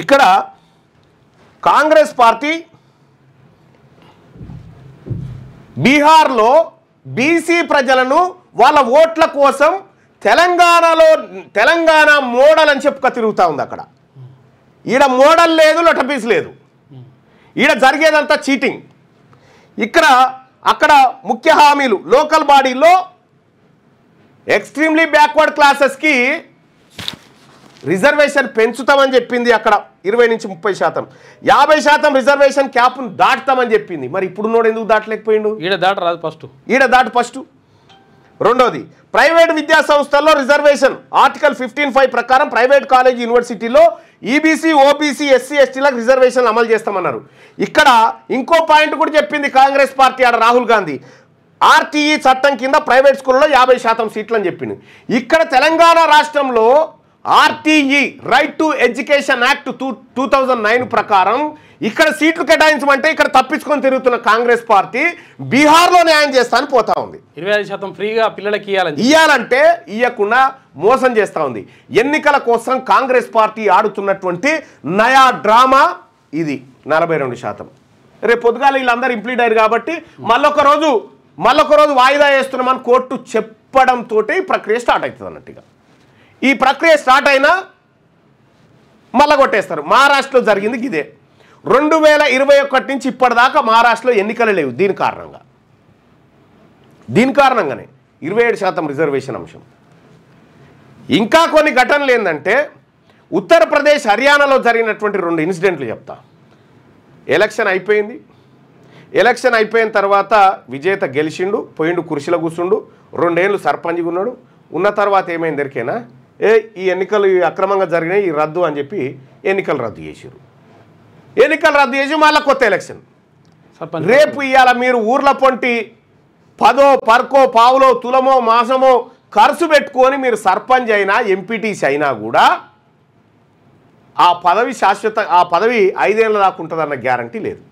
ఇక్కడ కాంగ్రెస్ పార్టీ బీహార్లో బీసీ ప్రజలను వాళ్ళ ఓట్ల కోసం తెలంగాణ మోడల్ అని చెప్పుక తిరుగుతూ ఉంది. అక్కడ ఈడ మోడల్ లేదు, లొటపీస్ లేదు, ఈడ జరిగేదంతా చీటింగ్. అక్కడ ముఖ్య హామీలు లోకల్ బాడీలో ఎక్స్ట్రీమ్లీ బ్యాక్వర్డ్ క్లాసెస్కి రిజర్వేషన్ పెంచుతామని చెప్పింది. అక్కడ 20 నుంచి 30%, 50% రిజర్వేషన్ క్యాప్ను దాటుతామని చెప్పింది. మరి ఇప్పుడు నోడు ఎందుకు దాటలేకపోయిండు? ఈడ దాటు ఫస్ట్. రెండోది, ప్రైవేట్ విద్యా సంస్థల్లో రిజర్వేషన్ ఆర్టికల్ 15(5) ప్రకారం ప్రైవేట్ కాలేజ్ యూనివర్సిటీలో ఈబీసీ, ఓబీసీ, ఎస్సీ, ఎస్టీలకు రిజర్వేషన్లు అమలు చేస్తామన్నారు. ఇక్కడ ఇంకో పాయింట్ కూడా చెప్పింది కాంగ్రెస్ పార్టీ, ఆడ రాహుల్ గాంధీ. ఆర్టీఈ చట్టం కింద ప్రైవేట్ స్కూల్లో 50% సీట్లు అని చెప్పింది. ఇక్కడ తెలంగాణ రాష్ట్రంలో RTE right to education act 2009 ప్రకారం ఇక్కడ సీట్లు కేటాయించమంటే ఇక్కడ తప్పించుకొని తిరుగుతున్న కాంగ్రెస్ పార్టీ బీహార్లో న్యాయం చేస్తాను పోతా ఉంది. 25% ఫ్రీగా పిల్లలకి ఇవ్వాలంటే ఇవ్వకుండా మోసం చేస్తూ ఉంది. ఎన్నికల కోసం కాంగ్రెస్ పార్టీ ఆడుతున్నటువంటి నయా డ్రామా ఇది. 42%. రేపు పొద్దుగాల వీళ్ళందరూ ఇంప్లీట్ అయ్యారు కాబట్టి మళ్ళొక రోజు వాయిదా వేస్తున్నామని కోర్టు చెప్పడంతో ప్రక్రియ స్టార్ట్ అవుతుంది అన్నట్టుగా. ఈ ప్రక్రియ స్టార్ట్ అయినా మళ్ళా కొట్టేస్తారు. మహారాష్ట్రలో జరిగింది ఇదే. 2021 నుంచి ఇప్పటిదాకా మహారాష్ట్రలో ఎన్నికలు లేవు. దీని కారణంగానే 27% రిజర్వేషన్ అంశం. ఇంకా కొన్ని ఘటనలు ఏంటంటే ఉత్తరప్రదేశ్, హర్యానాలో జరిగినటువంటి 2 ఇన్సిడెంట్లు చెప్తా. ఎలక్షన్ అయిపోయిన తర్వాత విజేత గెలిచిండు, పోయిండు, కుర్చీలో కూర్చుండు, 2 ఏళ్ళు సర్పంచ్గా ఉన్నాడు. ఉన్న తర్వాత ఏమైంది దొరికేనా, ఈ ఎన్నికలు అక్రమంగా జరిగినాయి, ఈ రద్దు అని చెప్పి ఎన్నికలు రద్దు చేసి మళ్ళీ కొత్త ఎలక్షన్. రేపు ఇవాళ మీరు ఊర్ల పొంటి 10, పర్కో, పావులో, తులమో, మాసమో ఖర్చు పెట్టుకొని మీరు సర్పంచ్ అయినా ఎంపీటీసీ అయినా కూడా ఆ పదవి 5 ఏళ్ళ దాకా ఉంటుందన్న గ్యారంటీ లేదు.